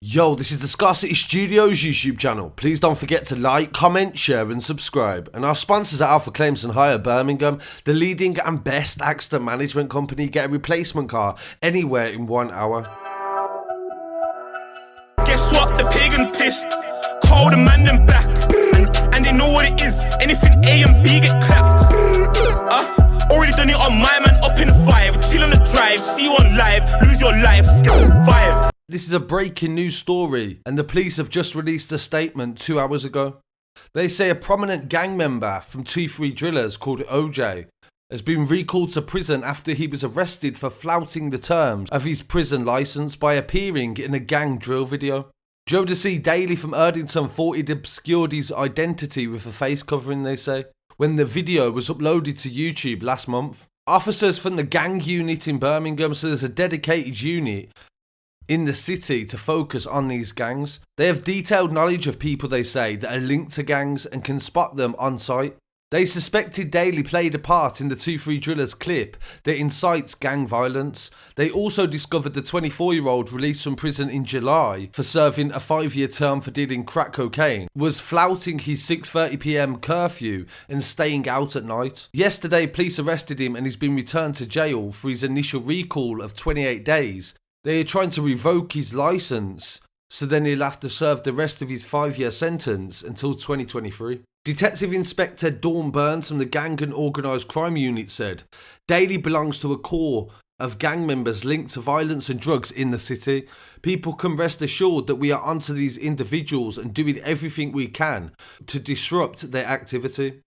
Yo, this is the Scarcity Studios YouTube channel. Please don't forget to like, comment, share and subscribe. And our sponsors are Alpha Claims and Hire Birmingham, the leading and best accident management company. Get a replacement car anywhere in 1 hour. Guess what? The pagan's pissed. Call the man them back. And they know what it is. Anything A and B get clapped. Already done it on my man up in 5. Chill on the drive, see you on live, lose your life. 5. This is a breaking news story, and the police have just released a statement 2 hours ago. They say a prominent gang member from 2-3 Drillas called Ojay has been recalled to prison after he was arrested for flouting the terms of his prison licence by appearing in a gang drill video. Jodecie Daley from Erdington thought he'd obscured his identity with a face covering, they say, when the video was uploaded to YouTube last month. Officers from the gang unit in Birmingham, so there's a dedicated unit in the city to focus on these gangs. They have detailed knowledge of people, they say, that are linked to gangs and can spot them on site. They suspected Daley played a part in the 2-3 Drillas clip that incites gang violence. They also discovered the 24-year-old released from prison in July for serving a 5-year term for dealing crack cocaine was flouting his 6:30 PM curfew and staying out at night. Yesterday, police arrested him and he's been returned to jail for his initial recall of 28 days. They are trying to revoke his licence, so then he'll have to serve the rest of his 5-year sentence until 2023. Detective Inspector Dawn Burns from the Gangs Organised Crime Unit said, Daley belongs to a core of gang members linked to violence and drugs in the city. People can rest assured that we are onto these individuals and doing everything we can to disrupt their activity.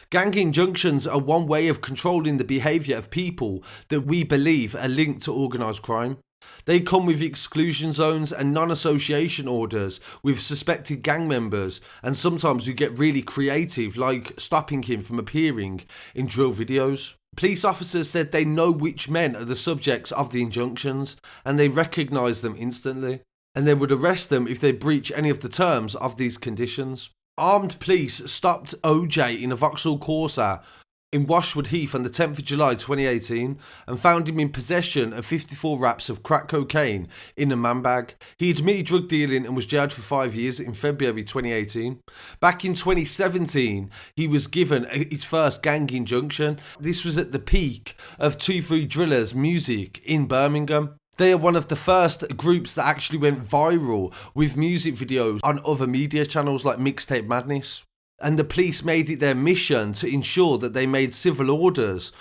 Gang injunctions are one way of controlling the behaviour of people that we believe are linked to organised crime. They come with exclusion zones and non-association orders with suspected gang members, and sometimes we get really creative, like stopping him from appearing in drill videos. Police officers said they know which men are the subjects of the injunctions and they recognise them instantly, and they would arrest them if they breach any of the terms of these conditions. Armed police stopped Ojay in a Vauxhall Corsa in Washwood Heath on the 10th of July 2018 and found him in possession of 54 wraps of crack cocaine in a man bag. He admitted drug dealing and was jailed for 5 years in February 2018. Back in 2017, he was given his first gang injunction. This was at the peak of 2-3 Drillas music in Birmingham. They are one of the first groups that actually went viral with music videos on other media channels like Mixtape Madness. And the police made it their mission to ensure that they made civil orders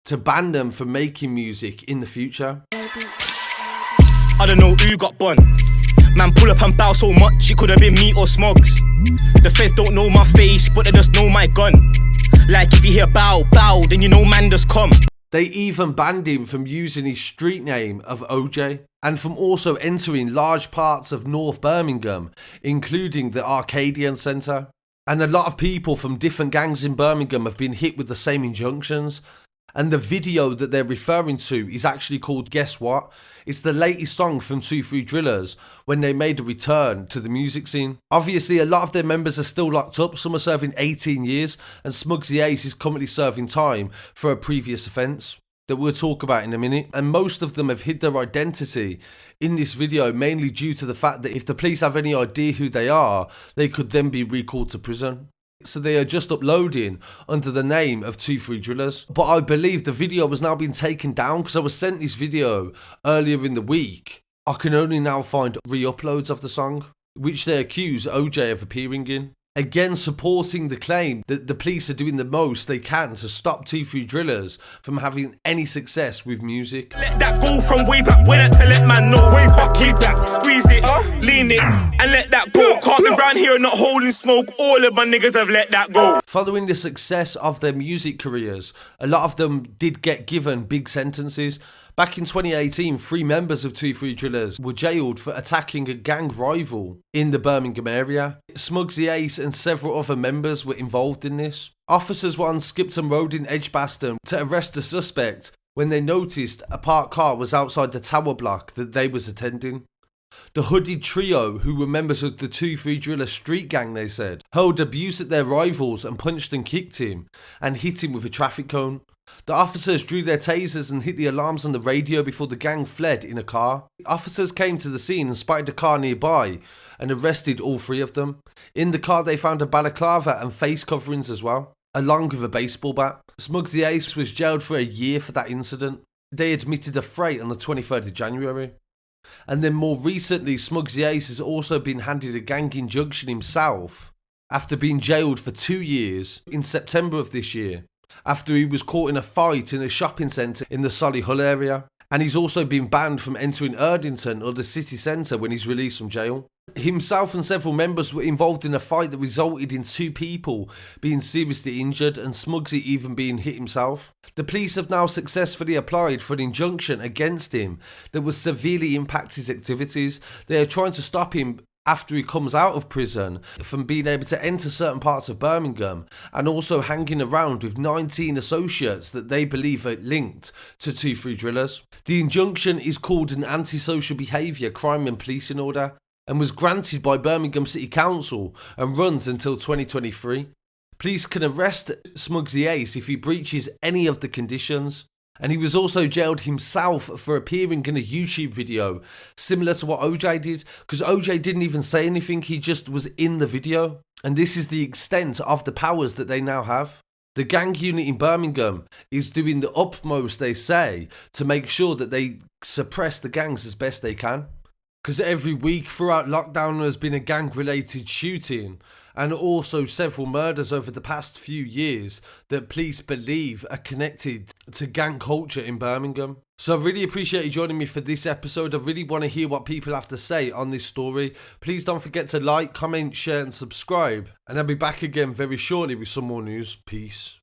to ban them from making music in the future. I don't know who got bun. Man, pull up and bow so much, it could have been me or Smugs. The feds don't know my face, but they just know my gun. Like if you hear bow, bow, then you know man just come. They even banned him from using his street name of Ojay and from also entering large parts of North Birmingham, including the Arcadian Centre. And a lot of people from different gangs in Birmingham have been hit with the same injunctions. And the video that they're referring to is actually called Guess What? It's the latest song from 2-3 Drillas when they made a return to the music scene. Obviously, a lot of their members are still locked up. Some are serving 18 years and Smugsy Ace is currently serving time for a previous offence that we'll talk about in a minute. And most of them have hid their identity in this video, mainly due to the fact that if the police have any idea who they are, they could then be recalled to prison. So they are just uploading under the name of 2-3 Drillas. But I believe the video has now been taken down because I was sent this video earlier in the week. I can only now find re-uploads of the song, which they accuse Ojay of appearing in. Again, supporting the claim that the police are doing the most they can to stop 2-3 Drillas from having any success with music. Let that go from way back when to let man know. Way back, keep that, squeeze it, lean it, and let that go. Can't be round here not holding smoke. All of my niggas have let that go. Following the success of their music careers, a lot of them did get given big sentences. Back in 2018, 3 members of 2-3 Drillas were jailed for attacking a gang rival in the Birmingham area. Smugsy Ace and several other members were involved in this. Officers were on Skipton Road in Edgbaston to arrest the suspect when they noticed a parked car was outside the tower block that they was attending. The hooded trio, who were members of the 2-3 Drilla street gang, they said, hurled abuse at their rivals and punched and kicked him and hit him with a traffic cone. The officers drew their tasers and hit the alarms on the radio before the gang fled in a car. Officers came to the scene and spotted a car nearby and arrested all 3 of them. In the car they found a balaclava and face coverings as well, along with a baseball bat. Smugsy Ace was jailed for a year for that incident. They admitted a freight on the 23rd of January. And then more recently, Smugsy Ace has also been handed a gang injunction himself after being jailed for 2 years in September of this year, after he was caught in a fight in a shopping centre in the Solihull area. And he's also been banned from entering Erdington or the city centre when he's released from jail. Himself and several members were involved in a fight that resulted in 2 people being seriously injured and Smugsy even being hit himself. The police have now successfully applied for an injunction against him that will severely impact his activities. They are trying to stop him after he comes out of prison from being able to enter certain parts of Birmingham, and also hanging around with 19 associates that they believe are linked to 2-3 Drillas. The injunction is called an antisocial behaviour crime and policing order and was granted by Birmingham City Council and runs until 2023. Police can arrest Smugsy Ace if he breaches any of the conditions. And he was also jailed himself for appearing in a YouTube video, similar to what Ojay did, because Ojay didn't even say anything, he just was in the video. And this is the extent of the powers that they now have. The gang unit in Birmingham is doing the utmost, they say, to make sure that they suppress the gangs as best they can. Because every week throughout lockdown there has been a gang-related shooting and also several murders over the past few years that police believe are connected to gang culture in Birmingham. So I really appreciate you joining me for this episode. I really want to hear what people have to say on this story. Please don't forget to like, comment, share and subscribe. And I'll be back again very shortly with some more news. Peace.